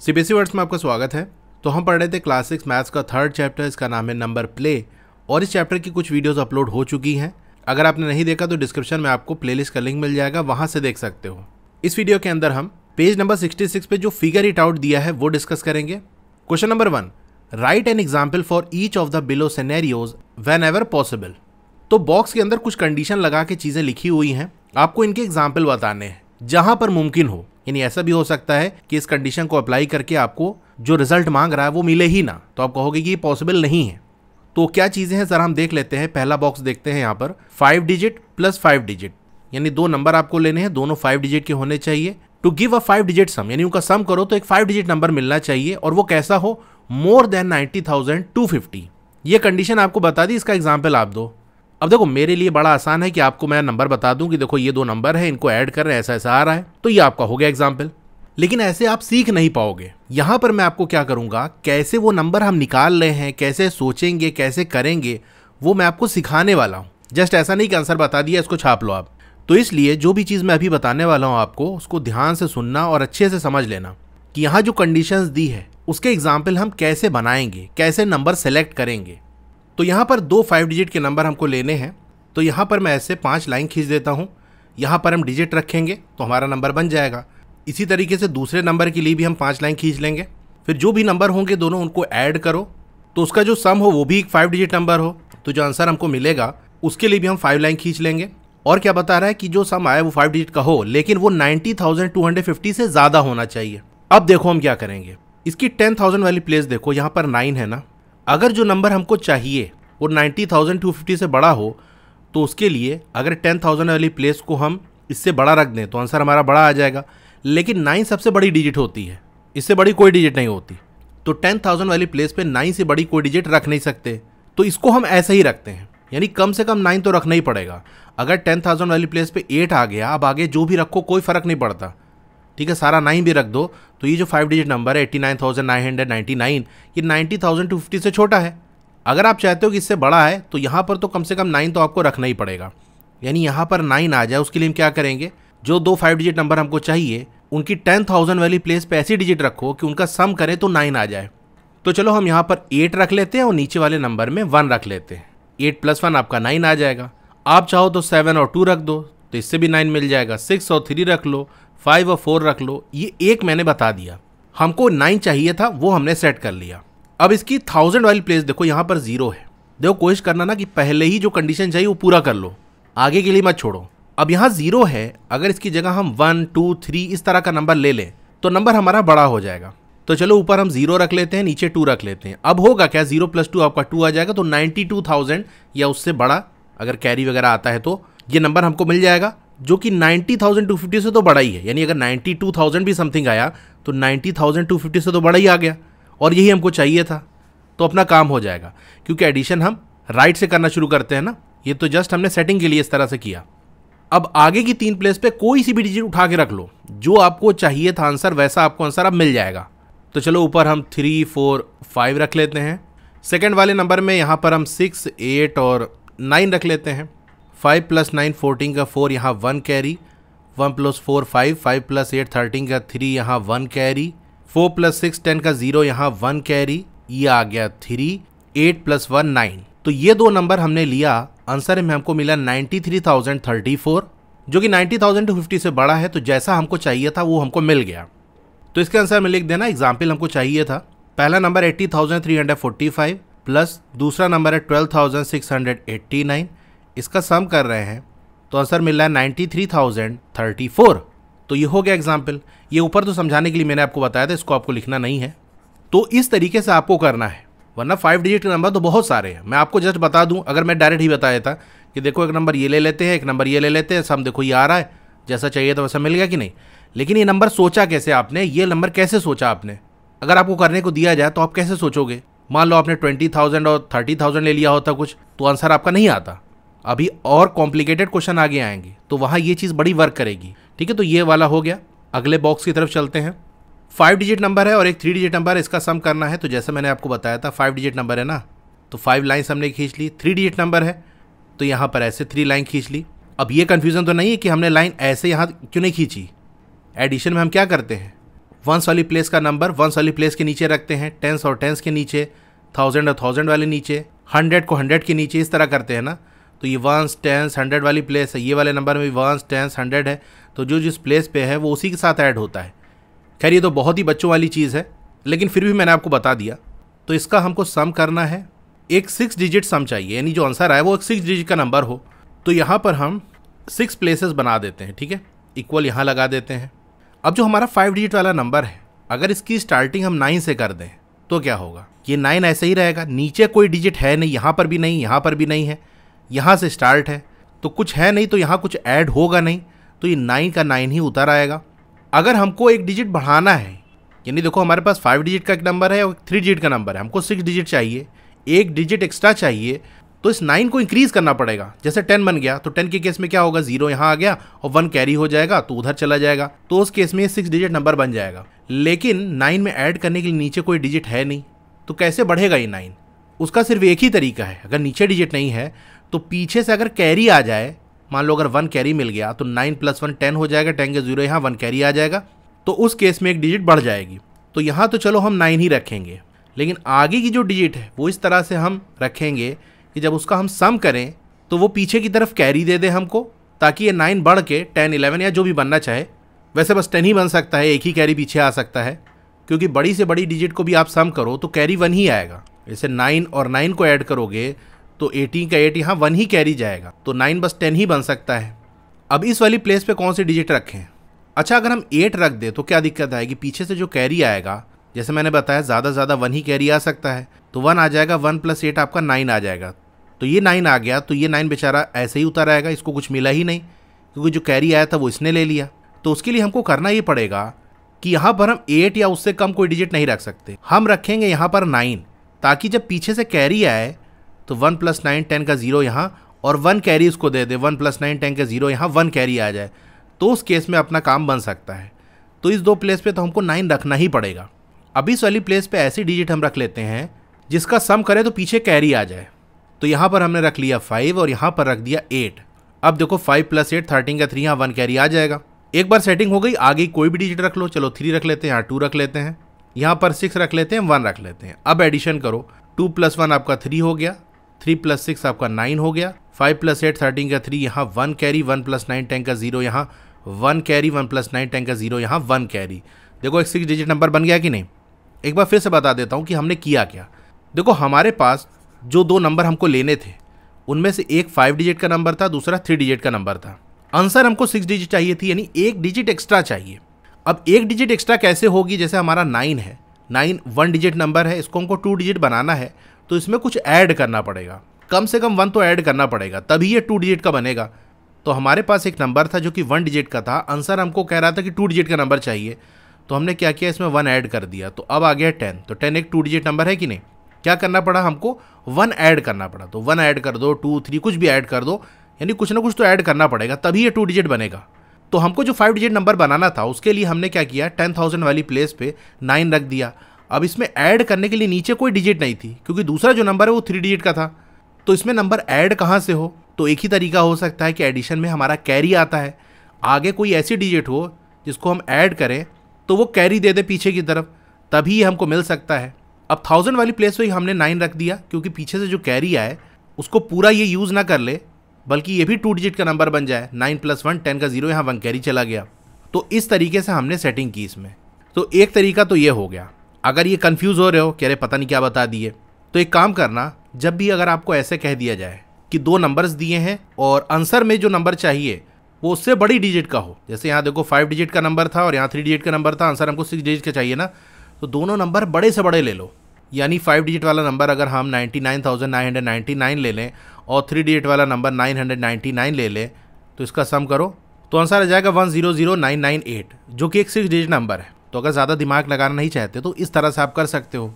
CBSE words में आपका स्वागत है। तो हम पढ़ रहे थे क्लास 6 मैथ्स का थर्ड चैप्टर, इसका नाम है नंबर प्ले, और इस चैप्टर की कुछ वीडियोस अपलोड हो चुकी हैं। अगर आपने नहीं देखा तो डिस्क्रिप्शन में आपको प्लेलिस्ट का लिंक मिल जाएगा, वहां से देख सकते हो। इस वीडियो के अंदर हम पेज नंबर 66 पे जो फिगर इट आउट दिया है वो डिस्कस करेंगे। Question number 1, right an example for each of the below scenarios when ever possible. तो बॉक्स के अंदर कुछ कंडीशन लगा के चीजें लिखी हुई हैं, आपको इनके एग्जाम्पल बताने हैं जहां पर मुमकिन हो। यानी ऐसा भी हो सकता है कि इस कंडीशन को अप्लाई करके आपको जो रिजल्ट मांग रहा है वो मिले ही ना, तो आप कहोगे कि ये पॉसिबल नहीं है। तो क्या चीजें हैं जरा हम देख लेते हैं। पहला बॉक्स देखते हैं यहाँ पर 5 डिजिट प्लस 5 डिजिट, यानी दो नंबर आपको लेने हैं, दोनों 5 डिजिट के होने चाहिए। To give a 5 digit sum, यानी उनका सम करो तो एक 5 डिजिट नंबर मिलना चाहिए, और वो कैसा हो, मोर देन 90,250। ये कंडीशन आपको बता दी, इसका एग्जाम्पल आप दो। अब देखो मेरे लिए बड़ा आसान है कि आपको मैं नंबर बता दूं कि देखो ये दो नंबर है, इनको ऐड कर रहे हैं, ऐसा ऐसा आ रहा है, तो ये आपका हो गया एग्जाम्पल। लेकिन ऐसे आप सीख नहीं पाओगे। यहां पर मैं आपको क्या करूंगा, कैसे वो नंबर हम निकाल रहे हैं, कैसे सोचेंगे, कैसे करेंगे, वो मैं आपको सिखाने वाला हूं। जस्ट ऐसा नहीं कि आंसर बता दिया इसको छाप लो आप। तो इसलिए जो भी चीज मैं अभी बताने वाला हूं आपको, उसको ध्यान से सुनना और अच्छे से समझ लेना कि यहां जो कंडीशंस दी है उसके एग्जाम्पल हम कैसे बनाएंगे, कैसे नंबर सेलेक्ट करेंगे। तो यहाँ पर दो 5 डिजिट के नंबर हमको लेने हैं, तो यहाँ पर मैं ऐसे 5 लाइन खींच देता हूँ। यहाँ पर हम डिजिट रखेंगे तो हमारा नंबर बन जाएगा। इसी तरीके से दूसरे नंबर के लिए भी हम 5 लाइन खींच लेंगे। फिर जो भी नंबर होंगे दोनों उनको ऐड करो, तो उसका जो सम हो वो भी एक 5 डिजिट नंबर हो, तो जो आंसर हमको मिलेगा उसके लिए भी हम 5 लाइन खींच लेंगे। और क्या बता रहा है कि जो सम आया वो 5 डिजिट का हो, लेकिन वो 90,250 से ज़्यादा होना चाहिए। अब देखो हम क्या करेंगे, इसकी 10,000 वाली प्लेस देखो, यहाँ पर 9 है ना। अगर जो नंबर हमको चाहिए वो 90,250 से बड़ा हो, तो उसके लिए अगर 10,000 वाली प्लेस को हम इससे बड़ा रख दें तो आंसर हमारा बड़ा आ जाएगा। लेकिन 9 सबसे बड़ी डिजिट होती है, इससे बड़ी कोई डिजिट नहीं होती। तो 10,000 वाली प्लेस पे 9 से बड़ी कोई डिजिट रख नहीं सकते, तो इसको हम ऐसे ही रखते हैं। यानी कम से कम 9 तो रखना ही पड़ेगा। अगर 10,000 वाली प्लेस पे 8 आ गया, अब आगे जो भी रखो कोई फर्क नहीं पड़ता, ठीक है, सारा 9 भी रख दो, तो ये जो 5 डिजिट नंबर है 89,999, ये 90,250 से छोटा है। अगर आप चाहते हो कि इससे बड़ा है तो यहाँ पर तो कम से कम 9 तो आपको रखना ही पड़ेगा। यानी यहाँ पर 9 आ जाए, उसके लिए हम क्या करेंगे, जो दो 5 डिजिट नंबर हमको चाहिए उनकी 10,000 वाली प्लेस पे ऐसी डिजिट रखो कि उनका सम करें तो 9 आ जाए। तो चलो हम यहाँ पर 8 रख लेते हैं और नीचे वाले नंबर में 1 रख लेते हैं। 8 + 1 आपका 9 आ जाएगा। आप चाहो तो 7 और 2 रख दो, तो इससे भी 9 मिल जाएगा। 6 और 3 रख लो, 5 और 4 रख लो। ये एक मैंने बता दिया, हमको 9 चाहिए था, वो हमने सेट कर लिया। अब इसकी 1000 वाली प्लेस देखो, यहाँ पर 0 है। देखो कोशिश करना ना कि पहले ही जो कंडीशन चाहिए वो पूरा कर लो, आगे के लिए मत छोड़ो। अब यहाँ 0 है, अगर इसकी जगह हम 1, 2, 3 इस तरह का नंबर ले लें तो नंबर हमारा बड़ा हो जाएगा। तो चलो ऊपर हम 0 रख लेते हैं, नीचे 2 रख लेते हैं। अब होगा क्या, 0 + 2 आपका 2 आ जाएगा, तो 92,000 या उससे बड़ा अगर कैरी वगैरह आता है तो ये नंबर हमको मिल जाएगा, जो कि 90,250 से तो बड़ा ही है। यानी अगर 92,000 भी समथिंग आया तो 90,250 से तो बड़ा ही आ गया, और यही हमको चाहिए था, तो अपना काम हो जाएगा। क्योंकि एडिशन हम राइट से करना शुरू करते हैं ना, ये तो जस्ट हमने सेटिंग के लिए इस तरह से किया। अब आगे की 3 प्लेस पे कोई सी भी डिजिट उठा के रख लो, जो आपको चाहिए था आंसर वैसा आपको आंसर अब मिल जाएगा। तो चलो ऊपर हम 3, 4, 5 रख लेते हैं। सेकंड वाले नंबर में यहाँ पर हम 6, 8 और 9 रख लेते हैं। 5 + 9 14 का 4, यहाँ 1 कैरी। 1 + 4 5, 5 + 8 13 का 3, यहाँ 1 कैरी। 4 + 6 10 का 0, यहाँ 1 कैरी, ये आ गया 3। 8 + 1 9। तो ये दो नंबर हमने लिया, आंसर में हमको मिला 93,034, जो कि 90,250 से बड़ा है। तो जैसा हमको चाहिए था वो हमको मिल गया। तो इसके आंसर में लिख देना, एग्जाम्पल हमको चाहिए था, पहला नंबर 80,345 प्लस दूसरा नंबर है 12,689, इसका सम कर रहे हैं तो आंसर मिल रहा है 93,034। तो ये हो गया एग्जाम्पल। ये ऊपर तो समझाने के लिए मैंने आपको बताया था, इसको आपको लिखना नहीं है। तो इस तरीके से आपको करना है, वरना 5 डिजिट के नंबर तो बहुत सारे हैं। मैं आपको जस्ट बता दूं, अगर मैं डायरेक्ट ही बताया था कि देखो एक नंबर ये ले लेते हैं, एक नंबर ये ले लेते हैं, सम देखो ये आ रहा है, जैसा चाहिए था वैसा मिल गया कि नहीं। लेकिन ये नंबर सोचा कैसे आपने, ये नंबर कैसे सोचा आपने। अगर आपको करने को दिया जाए तो आप कैसे सोचोगे। मान लो आपने 20,000 और 30,000 ले लिया होता कुछ, तो आंसर आपका नहीं आता। अभी और कॉम्प्लिकेटेड क्वेश्चन आगे आएंगे तो वहाँ ये चीज़ बड़ी वर्क करेगी, ठीक है। तो ये वाला हो गया। अगले बॉक्स की तरफ चलते हैं। 5 डिजिट नंबर है और एक 3 डिजिट नंबर है, इसका सम करना है। तो जैसे मैंने आपको बताया था 5 डिजिट नंबर है ना, तो 5 लाइन्स हमने खींच ली। 3 डिजिट नंबर है तो यहाँ पर ऐसे 3 लाइन खींच ली। अब ये कन्फ्यूजन तो नहीं है कि हमने लाइन ऐसे यहाँ क्यों नहीं खींची। एडिशन में हम क्या करते हैं, वंस वाली प्लेस का नंबर वंस वाली प्लेस के नीचे रखते हैं, टेंस और टेंस के नीचे, 1000 और 1000 वाले नीचे, 100 को 100 के नीचे, इस तरह करते हैं ना। तो ये वंस, टेंस, 100 वाली प्लेस है, ये वाले नंबर में भी वंस, टेंस, 100 है, तो जो जिस प्लेस पे है वो उसी के साथ ऐड होता है। खैर ये तो बहुत ही बच्चों वाली चीज़ है, लेकिन फिर भी मैंने आपको बता दिया। तो इसका हमको सम करना है, एक 6 डिजिट सम चाहिए, यानी जो आंसर आए वो एक 6 डिजिट का नंबर हो। तो यहाँ पर हम 6 प्लेसेस बना देते हैं, ठीक है, इक्वल यहाँ लगा देते हैं। अब जो हमारा 5 डिजिट वाला नंबर है, अगर इसकी स्टार्टिंग हम 9 से कर दें तो क्या होगा, ये 9 ऐसे ही रहेगा, नीचे कोई डिजिट है नहीं, यहाँ पर भी नहीं, यहाँ पर भी नहीं है, यहाँ से स्टार्ट है तो कुछ है नहीं, तो यहाँ कुछ ऐड होगा नहीं, तो ये 9 का 9 ही उतर आएगा। अगर हमको एक डिजिट बढ़ाना है, यानी देखो हमारे पास 5 डिजिट का एक नंबर है और 3 डिजिट का नंबर है, हमको 6 डिजिट चाहिए, एक डिजिट एक्स्ट्रा चाहिए, तो इस 9 को इंक्रीज करना पड़ेगा। जैसे 10 बन गया तो 10 के केस में क्या होगा, 0 यहाँ आ गया और 1 कैरी हो जाएगा तो उधर चला जाएगा, तो उस केस में 6 डिजिट नंबर बन जाएगा। लेकिन 9 में ऐड करने के लिए नीचे कोई डिजिट है नहीं, तो कैसे बढ़ेगा ये 9? उसका सिर्फ एक ही तरीका है, अगर नीचे डिजिट नहीं है तो पीछे से अगर कैरी आ जाए, मान लो अगर 1 कैरी मिल गया तो 9 + 1 10 हो जाएगा, 10 के 0 यहाँ 1 कैरी आ जाएगा, तो उस केस में एक डिजिट बढ़ जाएगी। तो यहाँ तो चलो हम 9 ही रखेंगे, लेकिन आगे की जो डिजिट है वो इस तरह से हम रखेंगे कि जब उसका हम सम करें तो वो पीछे की तरफ कैरी दे दे हमको, ताकि ये 9 बढ़ के 10, 11 या जो भी बनना चाहे, वैसे बस 10 ही बन सकता है, एक ही कैरी पीछे आ सकता है, क्योंकि बड़ी से बड़ी डिजिट को भी आप सम करो तो कैरी 1 ही आएगा। जैसे 9 और 9 को ऐड करोगे तो 18 का 8 यहाँ 1 ही कैरी जाएगा, तो 9 बस 10 ही बन सकता है। अब इस वाली प्लेस पे कौन सी डिजिट रखें? अच्छा, अगर हम 8 रख दे तो क्या दिक्कत आएगी, पीछे से जो कैरी आएगा, जैसे मैंने बताया ज़्यादा से ज़्यादा 1 ही कैरी आ सकता है, तो 1 आ जाएगा, 1 + 8 आपका 9 आ जाएगा, तो ये 9 आ गया, तो ये 9 बेचारा ऐसे ही उतर आएगा, इसको कुछ मिला ही नहीं, क्योंकि जो कैरी आया था वो इसने ले लिया। तो उसके लिए हमको करना ये पड़ेगा कि यहाँ पर हम 8 या उससे कम कोई डिजिट नहीं रख सकते, हम रखेंगे यहाँ पर 9, ताकि जब पीछे से कैरी आए तो 1 + 9 10 का 0 यहाँ, और 1 कैरी उसको दे दे, 1 + 9 10 का 0 यहाँ 1 कैरी आ जाए, तो उस केस में अपना काम बन सकता है। तो इस 2 प्लेस पे तो हमको 9 रखना ही पड़ेगा। अब इस वाली प्लेस पे ऐसी डिजिट हम रख लेते हैं जिसका सम करे तो पीछे कैरी आ जाए। तो यहाँ पर हमने रख लिया 5 और यहाँ पर रख दिया 8। अब देखो 5 + 8 13 का 3 यहाँ 1 कैरी आ जाएगा। एक बार सेटिंग हो गई, आगे कोई भी डिजिट रख लो, चलो 3 रख लेते हैं, यहाँ 2 रख लेते हैं, यहाँ पर 6 रख लेते हैं, 1 रख लेते हैं। अब एडिशन करो, 2 + 1 आपका 3 हो गया, 3 + 6 आपका 9 हो गया, 5 + 8 13 का 3 यहाँ 1 कैरी, 1 + 9 10 का 0 यहाँ 1 कैरी, 1 + 9 10 का 0 यहाँ 1 कैरी। देखो एक 6 डिजिट नंबर बन गया कि नहीं। एक बार फिर से बता देता हूँ कि हमने किया क्या। देखो हमारे पास जो 2 नंबर हमको लेने थे, उनमें से एक 5 डिजिट का नंबर था, दूसरा 3 डिजिट का नंबर था। आंसर हमको 6 डिजिट चाहिए थी, यानी एक डिजिट एक्स्ट्रा चाहिए। अब एक डिजिट एक्स्ट्रा कैसे होगी, जैसे हमारा 9 है, 9 1 डिजिट नंबर है, इसको हमको 2 डिजिट बनाना है, तो इसमें कुछ ऐड करना पड़ेगा, कम से कम 1 तो ऐड करना पड़ेगा, तभी ये 2 डिजिट का बनेगा। तो हमारे पास एक नंबर था जो कि 1 डिजिट का था, आंसर हमको कह रहा था कि 2 डिजिट का नंबर चाहिए, तो हमने क्या किया, इसमें 1 ऐड कर दिया, तो अब आ गया 10। तो 10 एक 2 डिजिट नंबर है कि नहीं। क्या करना पड़ा हमको, 1 ऐड करना पड़ा, तो 1 ऐड कर दो, 2 3 कुछ भी ऐड कर दो, यानी कुछ ना कुछ तो ऐड करना पड़ेगा, तभी ये 2 डिजिट बनेगा। तो हमको जो 5 डिजिट नंबर बनाना था उसके लिए हमने क्या किया, 10,000 वाली प्लेस पे 9 रख दिया। अब इसमें ऐड करने के लिए नीचे कोई डिजिट नहीं थी, क्योंकि दूसरा जो नंबर है वो 3 डिजिट का था, तो इसमें नंबर ऐड कहाँ से हो, तो एक ही तरीका हो सकता है कि एडिशन में हमारा कैरी आता है, आगे कोई ऐसी डिजिट हो जिसको हम ऐड करें तो वो कैरी दे दे पीछे की तरफ, तभी ये हमको मिल सकता है। अब 1000 वाली प्लेस पे हमने 9 रख दिया, क्योंकि पीछे से जो कैरी आए उसको पूरा ये यूज़ ना कर ले, बल्कि ये भी 2 डिजिट का नंबर बन जाए। 9 + 1 10 का 0 यहाँ 1 कैरी चला गया। तो इस तरीके से हमने सेटिंग की इसमें। तो एक तरीका तो ये हो गया। अगर ये कंफ्यूज हो रहे हो कि अरे पता नहीं क्या बता दिए, तो एक काम करना, जब भी अगर आपको ऐसे कह दिया जाए कि 2 नंबर्स दिए हैं और आंसर में जो नंबर चाहिए वो उससे बड़ी डिजिट का हो, जैसे यहाँ देखो 5 डिजिट का नंबर था और यहाँ 3 डिजिट का नंबर था, आंसर हमको 6 डिजिट का चाहिए ना, तो दोनों नंबर बड़े से बड़े ले लो। यानी 5 डिजिट वाला नंबर अगर हम 99,999 ले लें और 3 डिजिट वाला नंबर 999 ले लें, तो इसका सम करो तो आंसर आ जाएगा 1000998, जो कि एक 6 डिजिट नंबर है। तो अगर ज़्यादा दिमाग लगाना नहीं चाहते तो इस तरह से आप कर सकते हो।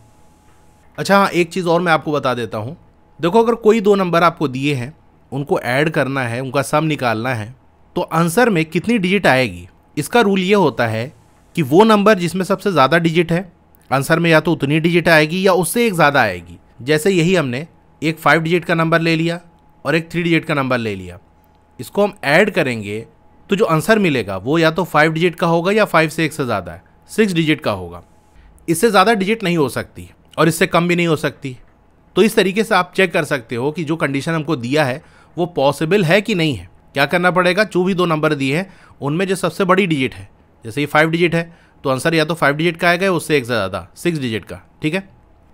अच्छा हाँ, एक चीज़ और मैं आपको बता देता हूँ। देखो अगर कोई 2 नंबर आपको दिए हैं, उनको ऐड करना है, उनका सम निकालना है, तो आंसर में कितनी डिजिट आएगी, इसका रूल ये होता है कि वो नंबर जिसमें सबसे ज़्यादा डिजिट है, आंसर में या तो उतनी डिजिट आएगी या उससे एक ज़्यादा आएगी। जैसे यही हमने एक 5 डिजिट का नंबर ले लिया और एक 3 डिजिट का नंबर ले लिया, इसको हम ऐड करेंगे तो जो आंसर मिलेगा वो या तो 5 डिजिट का होगा या 5 से 1 से ज़्यादा है। 6 डिजिट का होगा। इससे ज़्यादा डिजिट नहीं हो सकती और इससे कम भी नहीं हो सकती। तो इस तरीके से आप चेक कर सकते हो कि जो कंडीशन हमको दिया है वो पॉसिबल है कि नहीं है। क्या करना पड़ेगा, जो भी 2 नंबर दिए हैं उनमें जो सबसे बड़ी डिजिट है, जैसे ये 5 डिजिट है तो आंसर या तो 5 डिजिट का आएगा या उससे एक से ज़्यादा 6 डिजिट का। ठीक है,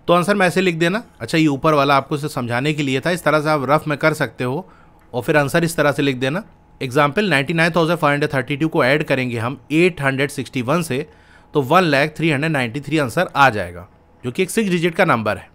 तो आंसर में ऐसे लिख देना। अच्छा, ये ऊपर वाला आपको इसे समझाने के लिए था, इस तरह से आप रफ में कर सकते हो और फिर आंसर इस तरह से लिख देना। एग्जाम्पल 99,532 को ऐड करेंगे हम 861 से तो 1,03,93 आंसर आ जाएगा, जो कि एक 6 डिजिट का नंबर है।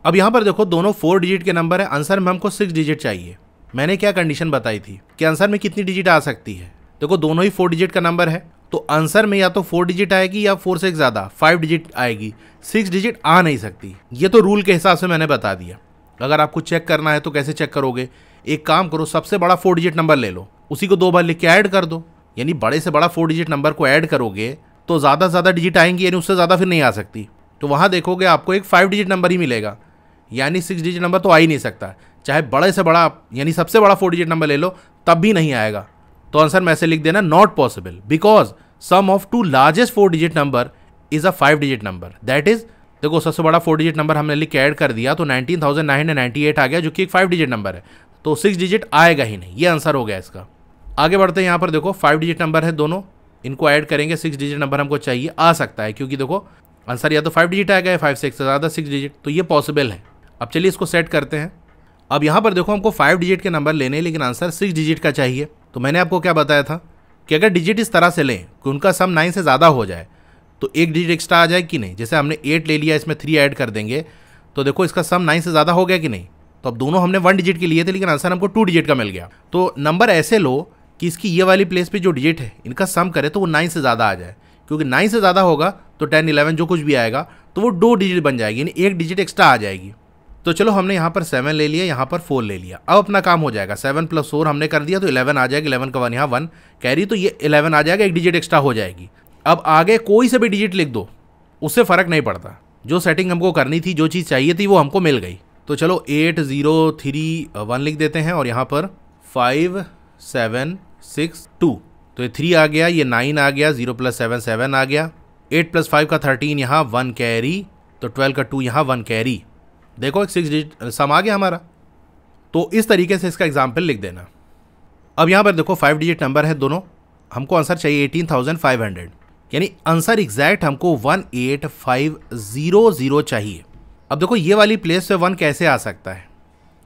अब यहाँ पर देखो दोनों 4 डिजिट के नंबर है, आंसर में हमको 6 डिजिट चाहिए। मैंने क्या कंडीशन बताई थी कि आंसर में कितनी डिजिट आ सकती है। देखो दोनों ही 4 डिजिट का नंबर है तो आंसर में या तो 4 डिजिट आएगी या 4 से ज़्यादा 5 डिजिट आएगी, 6 डिजिट आ नहीं सकती। ये तो रूल के हिसाब से मैंने बता दिया। अगर आपको चेक करना है तो कैसे चेक करोगे, एक काम करो, सबसे बड़ा 4 डिजिट नंबर ले लो, उसी को 2 बार लिख के ऐड कर दो, यानी बड़े से बड़ा 4 डिजिट नंबर को ऐड करोगे तो ज़्यादा से ज़्यादा डिजिट आएंगी, यानी उससे ज़्यादा फिर नहीं आ सकती। तो वहाँ देखोगे आपको एक 5 डिजिट नंबर ही मिलेगा, यानी 6 डिजिट नंबर तो आ ही नहीं सकता। चाहे बड़े से बड़ा यानी सबसे बड़ा 4 डिजिट नंबर ले लो तब भी नहीं आएगा। तो आंसर में ऐसे लिख देना, not possible because sum of 2 largest 4 digit number is a 5 digit number. That is, देखो सबसे बड़ा 4 डिजिट नंबर हमने लिख के ऐड कर दिया तो 19,998 आ गया, जो कि एक 5 डिजिट नंबर है, तो 6 डिजिट आएगा ही नहीं। ये आंसर हो गया इसका। आगे बढ़ते हैं, यहाँ पर देखो 5 डिजिट नंबर है दोनों, इनको ऐड करेंगे, 6 डिजिट नंबर हमको चाहिए, आ सकता है क्योंकि देखो आंसर या तो 5 डिजिट आएगा या 5 से ज़्यादा 6 डिजिट, तो ये पॉसिबल है। अब चलिए इसको सेट करते हैं। अब यहाँ पर देखो हमको 5 डिजिट के नंबर लेने लेकिन आंसर 6 डिजिट का चाहिए। तो मैंने आपको क्या बताया था कि अगर डिजिट इस तरह से लें कि उनका सम 9 से ज़्यादा हो जाए तो एक डिजिट एक्स्ट्रा आ जाए कि नहीं। जैसे हमने 8 ले लिया, इसमें 3 ऐड कर देंगे तो देखो इसका सम 9 से ज़्यादा हो गया कि नहीं। तो अब दोनों हमने 1 डिजिट के लिए थे लेकिन आंसर हमको 2 डिजिट का मिल गया। तो नंबर ऐसे लो कि इसकी ये वाली प्लेस पे जो डिजिट है इनका सम करे तो वो 9 से ज़्यादा आ जाए, क्योंकि 9 से ज़्यादा होगा तो 10, 11 जो कुछ भी आएगा तो वो 2 डिजिट बन जाएगी, यानी एक डिजिट एक्स्ट्रा आ जाएगी। तो चलो हमने यहाँ पर 7 ले लिया, यहाँ पर 4 ले लिया। अब अपना काम हो जाएगा, 7 + 4 हमने कर दिया तो 11 आ जाएगा, 11 का 1 यहाँ 1 कैरी, तो ये 11 आ जाएगा, एक डिजिट एक्स्ट्रा हो जाएगी। अब आगे कोई से भी डिजिट लिख दो, उससे फ़र्क नहीं पड़ता, जो सेटिंग हमको करनी थी, जो चीज़ चाहिए थी वो हमको मिल गई। तो चलो 8 0 3 1 लिख देते हैं और यहाँ पर 5 7 6 2, तो ये 3 आ गया, ये 9 आ गया, 0 + 7 7 आ गया, 8 + 5 का 13 यहाँ 1 कैरी, तो 12 का 2 यहाँ 1 कैरी। देखो एक 6 डिजिट सम आ गया हमारा। तो इस तरीके से इसका एग्जाम्पल लिख देना। अब यहाँ पर देखो 5 डिजिट नंबर है दोनों, हमको आंसर चाहिए 18,500, यानी आंसर एग्जैक्ट हमको 18500 चाहिए। अब देखो ये वाली प्लेस पे 1 कैसे आ सकता है,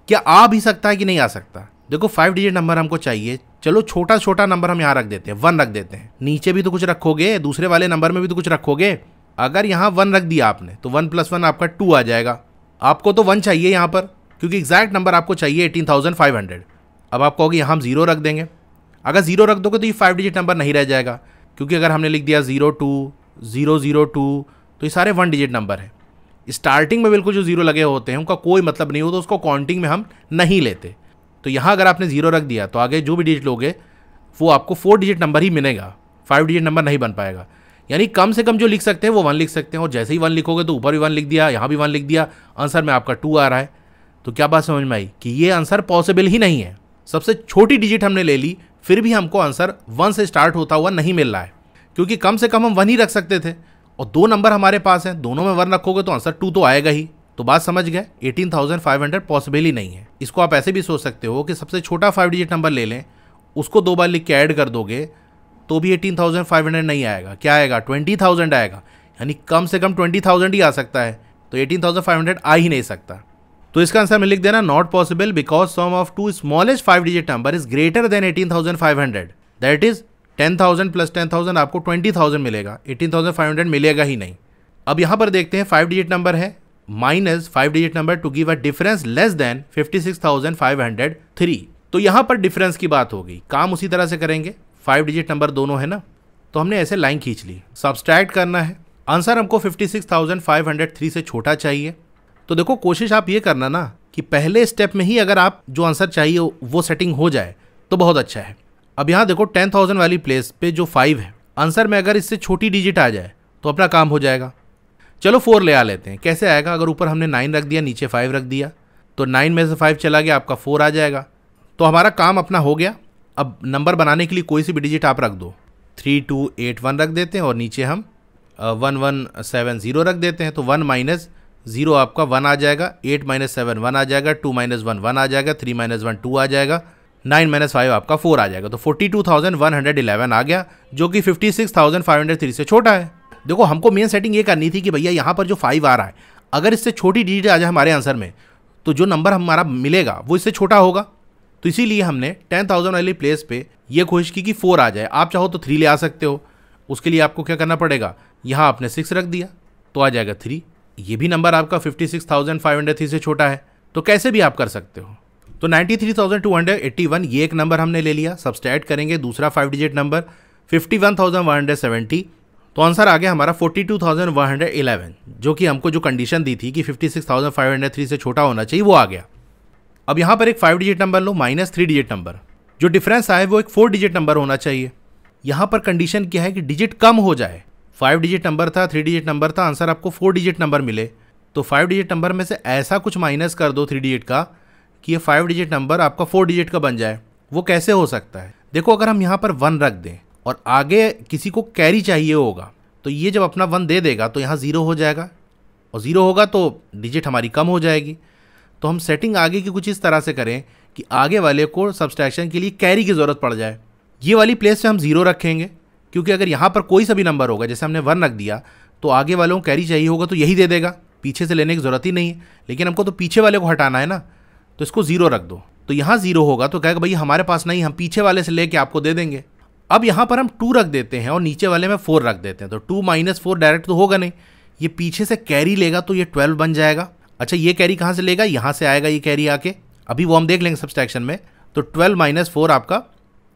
क्या आ भी सकता है कि नहीं आ सकता। देखो 5 डिजिट नंबर हमको चाहिए, चलो छोटा छोटा नंबर हम यहाँ रख देते हैं, 1 रख देते हैं, नीचे भी तो कुछ रखोगे, दूसरे वाले नंबर में भी तो कुछ रखोगे। अगर यहाँ 1 रख दिया आपने तो 1 + 1 आपका 2 आ जाएगा। आपको तो 1 चाहिए यहाँ पर, क्योंकि एग्जैक्ट नंबर आपको चाहिए 18,500। अब आप कहोगे यहाँ हम 0 रख देंगे, अगर 0 रख दोगे तो ये 5 डिजिट नंबर नहीं रह जाएगा, क्योंकि अगर हमने लिख दिया 02 002 तो ये सारे 1 डिजिट नंबर हैं। स्टार्टिंग में बिल्कुल जो 0 लगे होते हैं उनका कोई मतलब नहीं होता, तो उसको काउंटिंग में हम नहीं लेते। तो यहाँ अगर आपने 0 रख दिया तो आगे जो भी डिजिट लोगे वो आपको 4 डिजिट नंबर ही मिलेगा, 5 डिजिट नंबर नहीं बन पाएगा। यानी कम से कम जो लिख सकते हैं वो 1 लिख सकते हैं, और जैसे ही 1 लिखोगे तो ऊपर भी 1 लिख दिया, यहाँ भी 1 लिख दिया, आंसर में आपका 2 आ रहा है। तो क्या बात समझ में आई कि ये आंसर पॉसिबल ही नहीं है। सबसे छोटी डिजिट हमने ले ली, फिर भी हमको आंसर 1 से स्टार्ट होता हुआ नहीं मिल रहा है, क्योंकि कम से कम हम 1 ही रख सकते थे और 2 नंबर हमारे पास हैं, दोनों में 1 रखोगे तो आंसर 2 तो आएगा ही। तो बात समझ गए, 18,500 पॉसिबल ही नहीं है। इसको आप ऐसे भी सोच सकते हो कि सबसे छोटा 5 डिजिट नंबर ले लें, उसको 2 बार लिख के ऐड कर दोगे तो भी 18,500 नहीं आएगा, क्या आएगा 20,000 आएगा, यानी कम से कम 20,000 ही आ सकता है। तो 18,500 आ ही नहीं सकता। तो इसका आंसर में लिख देना, not possible because sum of 2 smallest 5 digit number is greater than 18,500, that is 10,000 + 10,000 आपको 20,000 मिलेगा, 18,500 मिलेगा ही नहीं। अब यहाँ पर देखते हैं 5 डिजिट नंबर है minus 5 digit number two give a difference less than 56,503। तो यहाँ पर डिफरेंस की बात हो गई, काम उसी तरह से करेंगे, 5 डिजिट नंबर दोनों है ना, तो हमने ऐसे लाइन खींच ली, सब्सट्रैक्ट करना है, आंसर हमको 56,503 से छोटा चाहिए। तो देखो कोशिश आप ये करना ना कि पहले स्टेप में ही अगर आप जो आंसर चाहिए वो सेटिंग हो जाए तो बहुत अच्छा है। अब यहाँ देखो 10,000 वाली प्लेस पे जो 5 है, आंसर में अगर इससे छोटी डिजिट आ जाए तो अपना काम हो जाएगा। चलो 4 ले आ लेते हैं, कैसे आएगा, अगर ऊपर हमने 9 रख दिया, नीचे 5 रख दिया, तो 9 में से 5 चला गया, आपका 4 आ जाएगा। तो हमारा काम अपना हो गया। अब नंबर बनाने के लिए कोई सी भी डिजिट आप रख दो, 3281 रख देते हैं और नीचे हम 1170 रख देते हैं, तो 1 माइनस 0 आपका 1 आ जाएगा, 8 माइनस 7 1 आ जाएगा, 2 माइनस 1 1 आ जाएगा, 3 माइनस 1 2 आ जाएगा, 9 माइनस 5 आपका 4 आ जाएगा। तो 42,111 आ गया, जो कि 56,503 से छोटा है। देखो हमको मेन सेटिंग ये करनी थी कि भैया यहाँ पर जो 5 आ रहा है, अगर इससे छोटी डिजिट आ जाए हमारे आंसर में, तो जो नंबर हमारा मिलेगा वो इससे छोटा होगा। तो इसीलिए हमने 10,000 वाली प्लेस पे ये कोशिश की कि 4 आ जाए। आप चाहो तो 3 ले आ सकते हो, उसके लिए आपको क्या करना पड़ेगा, यहाँ आपने 6 रख दिया तो आ जाएगा 3। ये भी नंबर आपका 56,503 से छोटा है, तो कैसे भी आप कर सकते हो। तो 93,281 ये एक नंबर हमने ले लिया। सब्सट्रैक्ट करेंगे दूसरा 5 डिजिट नंबर 51,170, तो आंसर आ गया हमारा 42,111, जो कि हमको जो कंडीशन दी थी कि 56,503 से छोटा होना चाहिए वो आ गया। अब यहाँ पर एक 5 डिजिट नंबर लो माइनस 3 डिजिट नंबर, जो डिफरेंस आए वो एक 4 डिजिट नंबर होना चाहिए। यहाँ पर कंडीशन क्या है कि डिजिट कम हो जाए। 5 डिजिट नंबर था, 3 डिजिट नंबर था, आंसर आपको 4 डिजिट नंबर मिले, तो 5 डिजिट नंबर में से ऐसा कुछ माइनस कर दो 3 डिजिट का कि ये 5 डिजिट नंबर आपका 4 डिजिट का बन जाए। वो कैसे हो सकता है, देखो अगर हम यहाँ पर 1 रख दें और आगे किसी को कैरी चाहिए होगा, तो ये जब अपना 1 दे देगा तो यहाँ 0 हो जाएगा, और 0 होगा तो डिजिट हमारी कम हो जाएगी। तो हम सेटिंग आगे की कुछ इस तरह से करें कि आगे वाले को सब्सट्रैक्शन के लिए कैरी की ज़रूरत पड़ जाए। ये वाली प्लेस पे हम 0 रखेंगे, क्योंकि अगर यहाँ पर कोई सा भी नंबर होगा, जैसे हमने 1 रख दिया, तो आगे वालों को कैरी चाहिए होगा तो यही दे देगा, पीछे से लेने की ज़रूरत ही नहीं है। लेकिन हमको तो पीछे वाले को हटाना है ना, तो इसको 0 रख दो, तो यहाँ 0 होगा तो कहेगा भाई हमारे पास नहीं, हम पीछे वाले से लेके आपको दे देंगे। अब यहाँ पर हम 2 रख देते हैं और नीचे वाले में 4 रख देते हैं, तो 2 माइनस 4 डायरेक्ट तो होगा नहीं, ये पीछे से कैरी लेगा तो ये 12 बन जाएगा। अच्छा ये कैरी कहाँ से लेगा, यहाँ से आएगा ये कैरी आके, अभी वो हम देख लेंगे सब्सट्रैक्शन में। तो 12 माइनस 4 आपका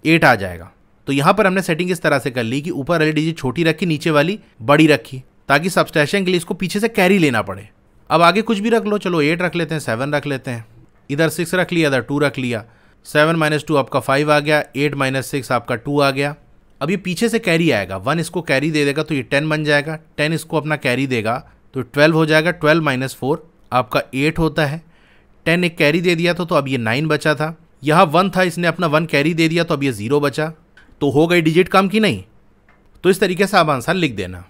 8 आ जाएगा। तो यहाँ पर हमने सेटिंग इस तरह से कर ली कि ऊपर वाली डिजिट छोटी रखी, नीचे वाली बड़ी रखी, ताकि सब्सट्रैक्शन के लिए इसको पीछे से कैरी लेना पड़े। अब आगे कुछ भी रख लो, चलो 8 रख लेते हैं, 7 रख लेते हैं, इधर 6 रख लिया, इधर 2 रख लिया, 7 माइनस 2 आपका 5 आ गया, 8 माइनस 6 आपका 2 आ गया। अब ये पीछे से कैरी आएगा, 1 इसको कैरी दे देगा तो ये 10 बन जाएगा, 10 इसको अपना कैरी देगा तो 12 हो जाएगा, 12 माइनस 4 आपका 8 होता है, 10 एक कैरी दे दिया तो अब ये 9 बचा था, यहाँ 1 था इसने अपना 1 कैरी दे दिया तो अब ये 0 बचा। तो हो गई डिजिट कम की नहीं। तो इस तरीके से आप आंसर लिख देना।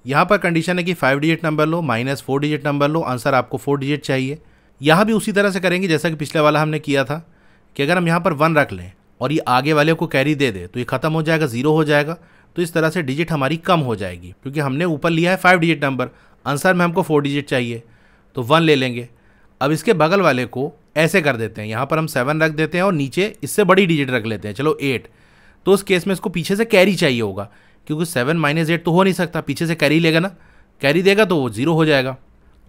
यहाँ पर कंडीशन है कि 5 डिजिट नंबर लो माइनस 4 डिजिट नंबर लो, आंसर आपको 4 डिजिट चाहिए। यहाँ भी उसी तरह से करेंगे जैसा कि पिछले वाला हमने किया था कि अगर हम यहाँ पर 1 रख लें और ये आगे वाले को कैरी दे दे तो ये खत्म हो जाएगा, 0 हो जाएगा। तो इस तरह से डिजिट हमारी कम हो जाएगी, क्योंकि हमने ऊपर लिया है 5 डिजिट नंबर, आंसर में हमको 4 डिजिट चाहिए, तो 1 ले लेंगे। अब इसके बगल वाले को ऐसे कर देते हैं, यहाँ पर हम 7 रख देते हैं और नीचे इससे बड़ी डिजिट रख लेते हैं, चलो 8। तो उस केस में इसको पीछे से कैरी चाहिए होगा, क्योंकि 7 माइनस 8 तो हो नहीं सकता, पीछे से कैरी लेगा ना, कैरी देगा तो वो 0 हो जाएगा।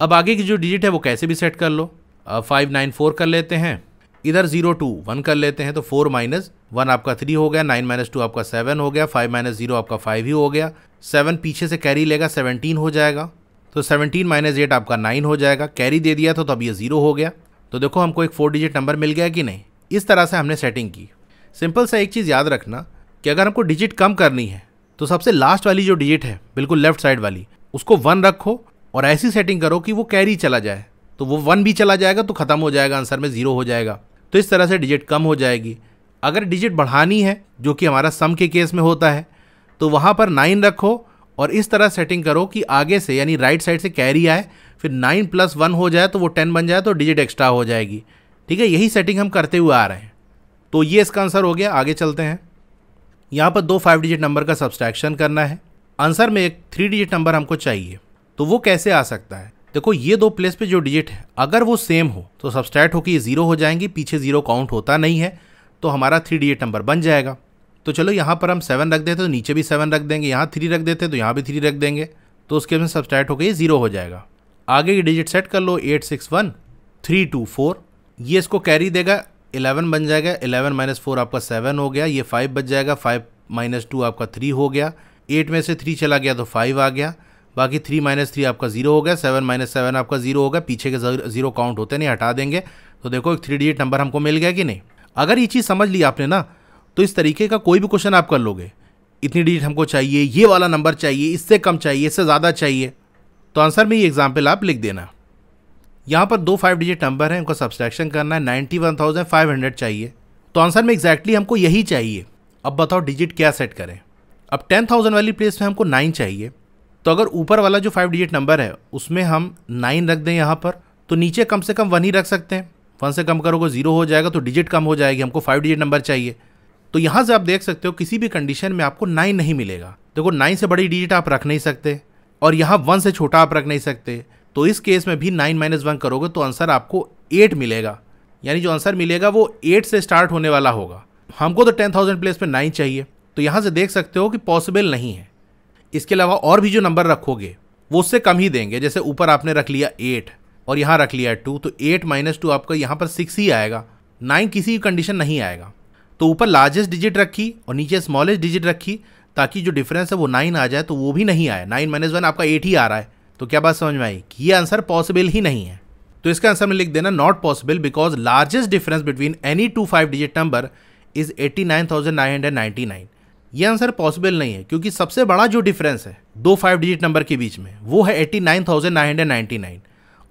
अब आगे की जो डिजिट है वो कैसे भी सेट कर लो, 5 9 4 कर लेते हैं, इधर 0 2 1 कर लेते हैं, तो 4 माइनस 1 आपका 3 हो गया, 9 माइनस 2 आपका 7 हो गया, 5 माइनस 0 आपका 5 ही हो गया, 7 पीछे से कैरी लेगा 17 हो जाएगा, तो 17 माइनस 8 आपका 9 हो जाएगा, कैरी दे दिया तो अब ये 0 हो गया। तो देखो हमको एक 4 डिजिट नंबर मिल गया कि नहीं। इस तरह से हमने सेटिंग की। सिंपल सा एक चीज़ याद रखना कि अगर हमको डिजिट कम करनी है तो सबसे लास्ट वाली जो डिजिट है बिल्कुल लेफ्ट साइड वाली, उसको 1 रखो और ऐसी सेटिंग करो कि वो कैरी चला जाए, तो वो 1 भी चला जाएगा तो खत्म हो जाएगा, आंसर में 0 हो जाएगा। तो इस तरह से डिजिट कम हो जाएगी। अगर डिजिट बढ़ानी है, जो कि हमारा सम के केस में होता है, तो वहाँ पर 9 रखो और इस तरह सेटिंग करो कि आगे से यानी राइट साइड से कैरी आए, फिर 9 + 1 हो जाए तो वो 10 बन जाए, तो डिजिट एक्स्ट्रा हो जाएगी। ठीक है, यही सेटिंग हम करते हुए आ रहे हैं। तो ये इसका आंसर हो गया। आगे चलते हैं। यहाँ पर 2 5 डिजिट नंबर का सब्सट्रैक्शन करना है। आंसर में एक 3 डिजिट नंबर हमको चाहिए, तो वो कैसे आ सकता है। देखो ये 2 प्लेस पे जो डिजिट है अगर वो सेम हो तो सब्सट्रैक्ट होकर ये 0 हो जाएंगी, पीछे 0 काउंट होता नहीं है, तो हमारा 3 डिजिट नंबर बन जाएगा। तो चलो यहाँ पर हम 7 रख देते तो नीचे भी 7 रख देंगे, यहाँ 3 रख देते तो यहाँ भी 3 रख देंगे, तो उसके में सब्सट्रैक्ट होकर ये 0 हो जाएगा। आगे की डिजिट सेट कर लो, 8 6 1 3 2 4, ये इसको कैरी देगा, 11 बन जाएगा, 11 माइनस 4 आपका 7 हो गया, ये 5 बच जाएगा, 5 माइनस 2 आपका 3 हो गया, 8 में से 3 चला गया तो 5 आ गया, बाकी 3 माइनस 3 आपका 0 हो गया, 7 माइनस 7 आपका 0 हो गया, पीछे के 0 काउंट होते नहीं, हटा देंगे। तो देखो एक 3 डिजिट नंबर हमको मिल गया कि नहीं। अगर ये चीज़ समझ ली आपने ना, तो इस तरीके का कोई भी क्वेश्चन आप कर लोगे। इतनी डिजिट हमको चाहिए, ये वाला नंबर चाहिए, इससे कम चाहिए, इससे ज़्यादा चाहिए, तो आंसर में ये एग्जाम्पल आप लिख देना। यहाँ पर 2 5 डिजिट नंबर हैं, उनका सब्सट्रैक्शन करना है, 91,500 चाहिए, तो आंसर में एग्जैक्टली हमको यही चाहिए। अब बताओ डिजिट क्या सेट करें। अब 10,000 वाली प्लेस में हमको 9 चाहिए, तो अगर ऊपर वाला जो 5 डिजिट नंबर है उसमें हम 9 रख दें यहाँ पर, तो नीचे कम से कम 1 ही रख सकते हैं। 1 से कम करोगे 0 हो जाएगा, तो डिजिट कम हो जाएगी, हमको 5 डिजिट नंबर चाहिए। तो यहाँ से आप देख सकते हो किसी भी कंडीशन में आपको 9 नहीं मिलेगा। देखो 9 से बड़ी डिजिट आप रख नहीं सकते और यहाँ 1 से छोटा आप रख नहीं सकते, तो इस केस में भी 9 - 1 करोगे तो आंसर आपको 8 मिलेगा। यानी जो आंसर मिलेगा वो 8 से स्टार्ट होने वाला होगा। हमको तो 10,000 प्लेस पे 9 चाहिए, तो यहाँ से देख सकते हो कि पॉसिबल नहीं है। इसके अलावा और भी जो नंबर रखोगे वो उससे कम ही देंगे। जैसे ऊपर आपने रख लिया 8 और यहाँ रख लिया 2, तो 8 - 2 आपका यहाँ पर 6 ही आएगा, 9 किसी कंडीशन नहीं आएगा। तो ऊपर लार्जेस्ट डिजिट रखी और नीचे स्मॉलेस्ट डिजिट रखी ताकि जो डिफरेंस है वो 9 आ जाए, तो वो भी नहीं आया। 9 - 1 आपका 8 ही आ रहा है। तो क्या बात समझ में आई कि ये आंसर पॉसिबल ही नहीं है। तो इसका आंसर में लिख देना not possible because largest difference between any 2 5 digit number is 89,999। ये आंसर पॉसिबल नहीं है क्योंकि सबसे बड़ा जो डिफरेंस है 2 5 डिजिट नंबर के बीच में वो है 89,999।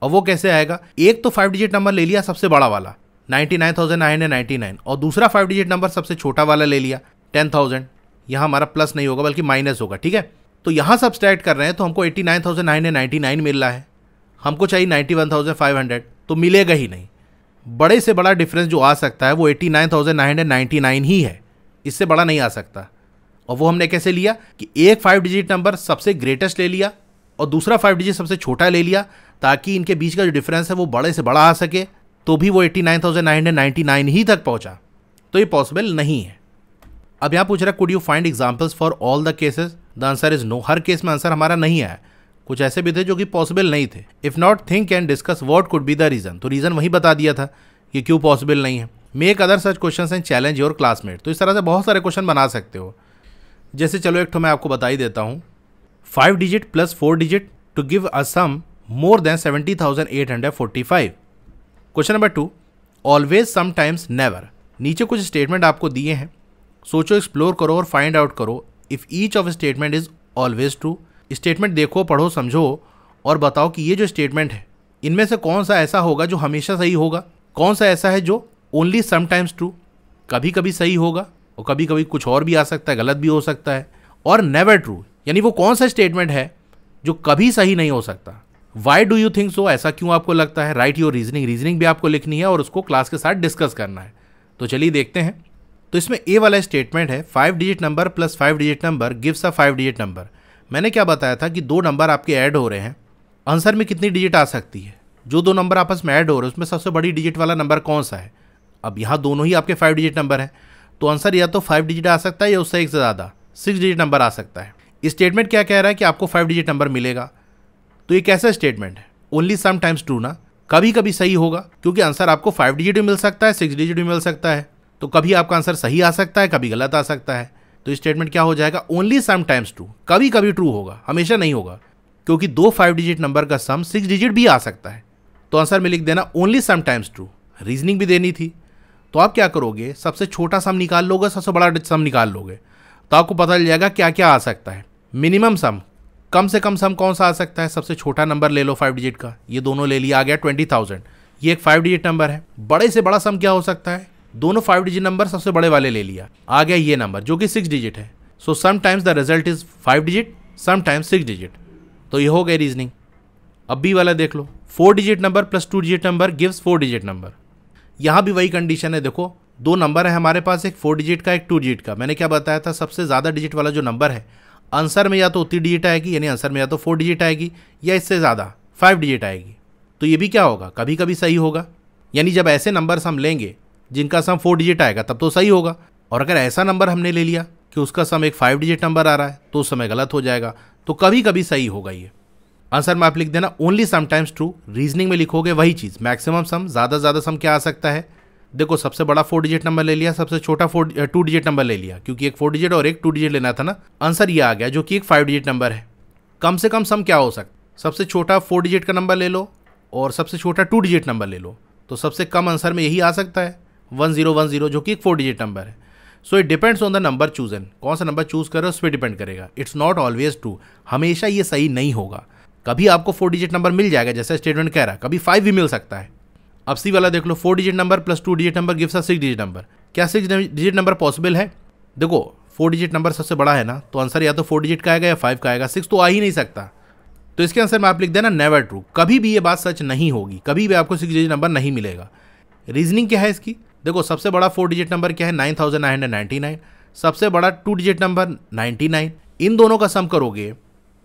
और वो कैसे आएगा? एक तो 5 डिजिट नंबर ले लिया सबसे बड़ा वाला 99,999 और दूसरा 5 डिजिट नंबर सबसे छोटा वाला ले लिया 10,000। यहाँ हमारा प्लस नहीं होगा बल्कि माइनस होगा, ठीक है। तो यहाँ सब्सट्रैक्ट कर रहे हैं तो हमको 89,999 मिल रहा है, हमको चाहिए 91,500, तो मिलेगा ही नहीं। बड़े से बड़ा डिफरेंस जो आ सकता है वो 89,999 ही है, इससे बड़ा नहीं आ सकता। और वो हमने कैसे लिया कि एक 5 डिजिट नंबर सबसे ग्रेटेस्ट ले लिया और दूसरा 5 डिजिट सबसे छोटा ले लिया ताकि इनके बीच का जो डिफरेंस है वो बड़े से बड़ा आ सके, तो भी वो 89,999 ही तक पहुंचा। तो ये पॉसिबल नहीं है। अब यहाँ पूछ रहा है could you find examples for all the cases? The answer is no. हर केस में आंसर हमारा नहीं आया, कुछ ऐसे भी थे जो कि पॉसिबल नहीं थे। If not think and discuss what could be the reason, तो रीजन वही बता दिया था कि क्यों पॉसिबल नहीं है। Make other such questions and challenge your classmate, तो इस तरह से बहुत सारे क्वेश्चन बना सकते हो। जैसे चलो एक तो मैं आपको बता ही देता हूँ, 5 digit plus 4 digit to give a sum more than 70,845। Question number 2, always sometimes never. नीचे कुछ स्टेटमेंट आपको दिए हैं, सोचो, एक्सप्लोर करो और फाइंड आउट करो if each of statement is always true. Statement देखो, पढ़ो, समझो और बताओ कि ये जो स्टेटमेंट है इनमें से कौन सा ऐसा होगा जो हमेशा सही होगा, कौन सा ऐसा है जो ओनली समटाइम्स ट्रू, कभी कभी सही होगा और कभी कभी कुछ और भी आ सकता है, गलत भी हो सकता है, और नेवर ट्रू यानी वो कौन सा स्टेटमेंट है जो कभी सही नहीं हो सकता। Why do you think so, ऐसा क्यों आपको लगता है। राइट योर रीजनिंग, रीजनिंग भी आपको लिखनी है और उसको क्लास के साथ डिस्कस करना है। तो चलिए देखते हैं। तो इसमें ए वाला स्टेटमेंट है 5 digit number plus 5 digit number gives a 5 digit number. मैंने क्या बताया था कि 2 नंबर आपके ऐड हो रहे हैं, आंसर में कितनी डिजिट आ सकती है। जो 2 नंबर आपस में ऐड हो रहे हैं उसमें सबसे बड़ी डिजिट वाला नंबर कौन सा है। अब यहाँ दोनों ही आपके 5 डिजिट नंबर हैं, तो आंसर या तो 5 डिजिट आ सकता है या उससे एक से ज़्यादा 6 डिजिट नंबर आ सकता है। स्टेटमेंट क्या कह रहा है कि आपको 5 डिजिट नंबर मिलेगा। तो ये कैसा स्टेटमेंट है? ओनली समटाइम्स ट्रू ना, कभी कभी सही होगा क्योंकि आंसर आपको 5 डिजिट भी मिल सकता है, 6 डिजिट भी मिल सकता है। तो कभी आपका आंसर सही आ सकता है, कभी गलत आ सकता है। तो स्टेटमेंट क्या हो जाएगा? ओनली समटाइम्स ट्रू, कभी कभी ट्रू होगा, हमेशा नहीं होगा, क्योंकि 2 5 डिजिट नंबर का सम 6 डिजिट भी आ सकता है। तो आंसर में लिख देना ओनली समटाइम्स ट्रू। रीजनिंग भी देनी थी, तो आप क्या करोगे, सबसे छोटा सम निकाल लोगे, सबसे बड़ा सम निकाल लोगे, तो आपको पता चल जाएगा क्या क्या आ सकता है। मिनिमम सम, कम से कम सम कौन सा आ सकता है, सबसे छोटा नंबर ले लो 5 डिजिट का, ये दोनों ले लिया, आ गया 20,000। ये एक 5 डिजिट नंबर है। बड़े से बड़ा सम क्या हो सकता है, दोनों 5 डिजिट नंबर सबसे बड़े वाले ले लिया, आ गया ये नंबर जो कि 6 डिजिट है। So sometimes the result is 5 digit, sometimes 6 digit. तो ये हो गई रीजनिंग। अब बी वाला देख लो, 4 digit number plus 2 digit number gives 4 digit number. यहाँ भी वही कंडीशन है। देखो 2 नंबर है हमारे पास, एक 4 डिजिट का, एक 2 डिजिट का। मैंने क्या बताया था, सबसे ज़्यादा डिजिट वाला जो नंबर है आंसर में या तो उतनी डिजिट आएगी, यानी आंसर में या तो 4 डिजिट आएगी या इससे ज़्यादा 5 डिजिट आएगी। तो ये भी क्या होगा, कभी कभी सही होगा। यानी जब ऐसे नंबर हम लेंगे जिनका सम 4 डिजिट आएगा तब तो सही होगा, और अगर ऐसा नंबर हमने ले लिया कि उसका सम एक 5 डिजिट नंबर आ रहा है तो उस समय गलत हो जाएगा। तो कभी कभी सही होगा ये। आंसर में आप लिख देना ओनली समटाइम्स ट्रू। रीजनिंग में लिखोगे वही चीज़, मैक्सिमम सम, ज़्यादा सम क्या आ सकता है। देखो सबसे बड़ा 4 डिजिट नंबर ले लिया, सबसे छोटा 2 डिजिट नंबर ले लिया, क्योंकि एक 4 डिजिट और एक 2 डिजिट लेना था ना। आंसर ये आ गया जो कि एक 5 डिजिट नंबर है। कम से कम सम क्या हो सकता, सबसे छोटा 4 डिजिट का नंबर ले लो और सबसे छोटा 2 डिजिट नंबर ले लो, तो सबसे कम आंसर में यही आ सकता है 1010 जो कि एक 4 डिजिट नंबर है। So it depends on the number chosen, कौन सा नंबर चूज करो उस पर डिपेंड करेगा। इट्स नॉट ऑलवेज ट्रू, हमेशा ये सही नहीं होगा। कभी आपको 4 डिजिट नंबर मिल जाएगा जैसा स्टेटमेंट कह रहा है, कभी 5 भी मिल सकता है। अब सी वाला देख लो, 4 digit number plus 2 digit number gives a 6 digit number. क्या 6 डिजिट नंबर पॉसिबल है? देखो 4 डिजिट नंबर सबसे बड़ा है ना, तो आंसर या तो 4 डिजिट का आएगा या 5 का आएगा, 6 तो आ ही नहीं सकता। तो इसके आंसर में आप लिख देना नेवर ट्रू, कभी भी ये बात सच नहीं होगी, कभी भी आपको 6 डिजिट नंबर नहीं मिलेगा। रीजनिंग क्या है इसकी, देखो सबसे बड़ा 4 डिजिट नंबर क्या है 9999, सबसे बड़ा 2 डिजिट नंबर 99, इन दोनों का सम करोगे,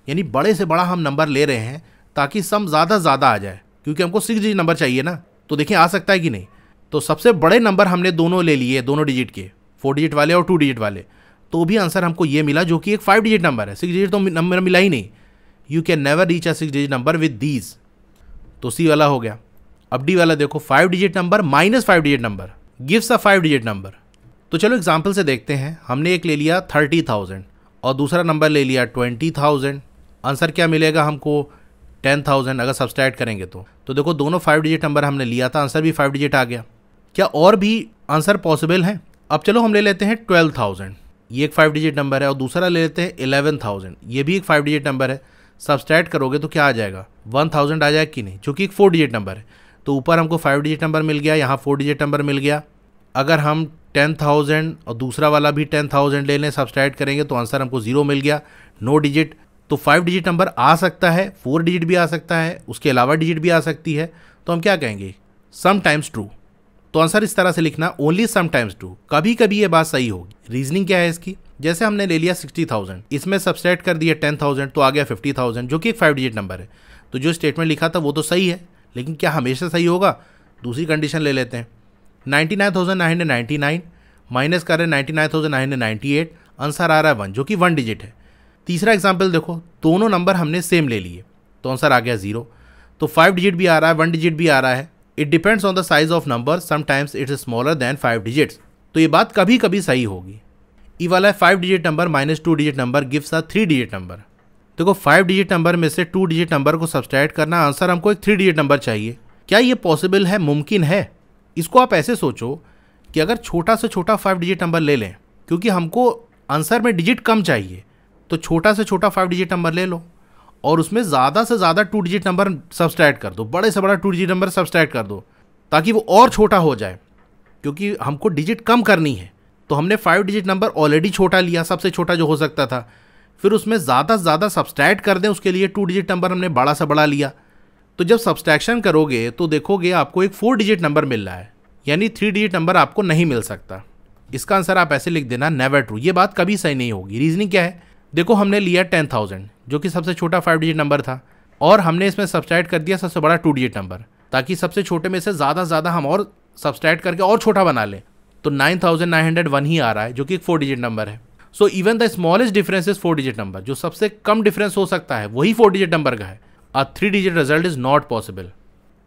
यानी बड़े से बड़ा हम नंबर ले रहे हैं ताकि सम ज़्यादा आ जाए, क्योंकि हमको 6 डिजिट नंबर चाहिए ना। तो देखिए आ सकता है कि नहीं, तो सबसे बड़े नंबर हमने दोनों ले लिए, दोनों डिजिट के, 4 डिजिट वाले और 2 डिजिट वाले, तो भी आंसर हमको ये मिला जो कि एक 5 डिजिट नंबर है। 6 डिजिट तो नंबर मिला ही नहीं। You can never reach a 6 digit number with these, तो सी वाला हो गया। अब डी वाला देखो, 5 digit number minus 5 digit number gives a 5 digit number. तो चलो एग्जाम्पल से देखते हैं। हमने एक ले लिया 30,000 और दूसरा नंबर ले लिया 20,000। आंसर क्या मिलेगा हमको 10,000 अगर सब्सट्रैक्ट करेंगे तो देखो दोनों 5 डिजिट नंबर हमने लिया था, आंसर भी 5 डिजिट आ गया। क्या और भी आंसर पॉसिबल है? अब चलो हम ले लेते हैं 12,000, ये एक 5 डिजिट नंबर है, और दूसरा ले लेते हैं 11,000, ये भी एक 5 डिजिट नंबर है। सब्सट्रैक्ट करोगे तो क्या आ जाएगा 1,000 आ जाएगा कि नहीं, जो कि एक 4 डिजिट नंबर है। तो ऊपर हमको 5 डिजिट नंबर मिल गया, यहाँ 4 डिजिट नंबर मिल गया। अगर हम 10,000 और दूसरा वाला भी 10,000 ले लें, सब्सट्रैक्ट करेंगे तो आंसर हमको 0 मिल गया, नो डिजिट। तो 5 डिजिट नंबर आ सकता है, 4 डिजिट भी आ सकता है, उसके अलावा डिजिट भी आ सकती है, तो हम क्या कहेंगे समटाइम्स ट्रू। तो आंसर इस तरह से लिखना, ओनली समटाइम्स ट्रू, कभी कभी ये बात सही होगी। रीजनिंग क्या है इसकी, जैसे हमने ले लिया 60,000, इसमें सब्सट्रैक्ट कर दिया 10,000 तो आ गया 50,000, जो कि एक 5 डिजिट नंबर है। तो जो स्टेटमेंट लिखा था वो तो सही है, लेकिन क्या हमेशा सही होगा? दूसरी कंडीशन ले लेते हैं, 99,999 माइनस कर रहे हैं 99,998, आंसर आ रहा है 1, जो कि 1 डिजिट है। तीसरा एग्जाम्पल देखो, दोनों नंबर हमने सेम ले लिए, तो आंसर आ गया 0। तो 5 डिजिट भी आ रहा है, 1 डिजिट भी आ रहा है। It depends on the size of number, sometimes it is smaller than 5 digits. तो ये बात कभी कभी सही होगी। ई वाला है 5 digit number minus 2 digit number gives a 3 digit number. देखो 5 डिजिट नंबर में से 2 डिजिट नंबर को सब्सट्रैक्ट करना, आंसर हमको एक 3 डिजिट नंबर चाहिए। क्या ये पॉसिबल है, मुमकिन है? इसको आप ऐसे सोचो कि अगर छोटा से छोटा 5 डिजिट नंबर ले लें, क्योंकि हमको आंसर में डिजिट कम चाहिए, तो छोटा से छोटा 5 डिजिट नंबर ले लो और उसमें ज़्यादा से ज़्यादा 2 डिजिट नंबर सब्सट्रैक्ट कर दो, बड़े से बड़ा 2 डिजिट नंबर सब्सट्रैक्ट कर दो, ताकि वो और छोटा हो जाए, क्योंकि हमको डिजिट कम करनी है। तो हमने 5 डिजिट नंबर ऑलरेडी छोटा लिया, सबसे छोटा जो हो सकता था, फिर उसमें ज़्यादा से ज़्यादा सब्सट्रैक्ट कर दें, उसके लिए 2 डिजिट नंबर हमने बड़ा से बड़ा लिया। तो जब सब्सट्रैक्शन करोगे तो देखोगे आपको एक 4 डिजिट नंबर मिल रहा है, यानी 3 डिजिट नंबर आपको नहीं मिल सकता। इसका आंसर आप ऐसे लिख देना, नेवर ट्रू, ये बात कभी सही नहीं होगी। रीजनिंग क्या है, देखो हमने लिया 10,000 जो कि सबसे छोटा 5 डिजिट नंबर था, और हमने इसमें सब्सट्रैक्ट कर दिया सबसे बड़ा 2 डिजिट नंबर, ताकि सबसे छोटे में से ज़्यादा से ज़्यादा हम और सब्सट्रैक्ट करके और छोटा बना लें। तो 9,901 ही आ रहा है, जो कि एक 4 डिजिट नंबर है। So even the smallest difference is 4 digit number, जो सबसे कम डिफरेंस हो सकता है वही 4 डिजिट नंबर का है। अ 3 digit result is not possible.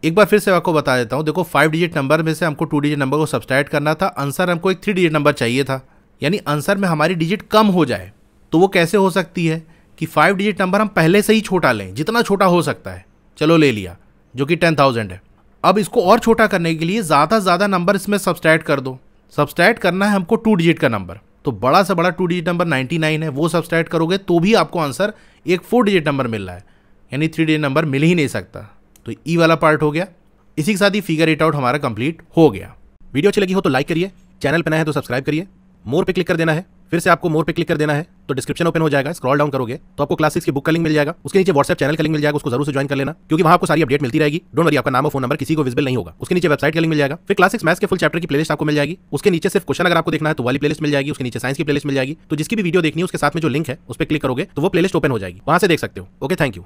एक बार फिर से आपको बता देता हूँ, देखो 5 डिजिट नंबर में से हमको 2 डिजिट नंबर को सब्सट्रैक्ट करना था, आंसर हमको एक 3 डिजिट नंबर चाहिए था, यानी आंसर में हमारी डिजिट कम हो जाए। तो वो कैसे हो सकती है कि 5 डिजिट नंबर हम पहले से ही छोटा लें, जितना छोटा हो सकता है, चलो ले लिया, जो कि 10,000 है। अब इसको और छोटा करने के लिए ज़्यादा से ज़्यादा नंबर इसमें सब्सट्रैक्ट कर दो। सब्सट्रैक्ट करना है हमको 2 डिजिट का नंबर, तो बड़ा से बड़ा 2 डिजिट नंबर 99 है, वो सब्सट्रैक्ट करोगे तो भी आपको आंसर एक 4 डिजिट नंबर मिल रहा है, यानी 3 डिजिट नंबर मिल ही नहीं सकता। तो ई वाला पार्ट हो गया। इसी के साथ ही फिगर इट आउट हमारा कंप्लीट हो गया। वीडियो अच्छी लगी हो तो लाइक करिए, चैनल पर नया है तो सब्सक्राइब करिए, मोर पे क्लिक कर देना है। फिर से आपको मोर पे क्लिक कर देना है तो डिस्क्रिप्शन ओपन हो जाएगा, स्क्रॉल डाउन करोगे तो आपको क्लास 6 की बुक का लिंक मिल जाएगा, उसके नीचे व्हाट्सएप चैनल का लिंक मिल जाएगा, उसको जरूर से ज्वाइन कर लेना, क्योंकि वहां आपको सारी अपडेट मिलती रहेगी। डोंट वरी, आपका नाम और फोन नंबर किसी को विजिबल नहीं होगा। उसके नीचे वेबसाइट का लिंक मिल जाएगा, फिर क्लास 6 मैथ्स के फुल चैप्टर की प्लेलिस्ट आपको मिल जाएगी, उसके नीचे सिर्फ क्वेश्चन अगर आपको देखना है तो वाली प्लेलिस्ट मिल जाएगी, उसके नीचे साइंस की प्लेलिस्ट मिल जाएगी। तो जिसकी भी वीडियो देखनी है उसके साथ में जो लिंक है उस पर क्लिक करोगे तो वो प्लेलिस्ट ओपन हो जाएगी, वहां से देख सकते हो। Okay, thank you.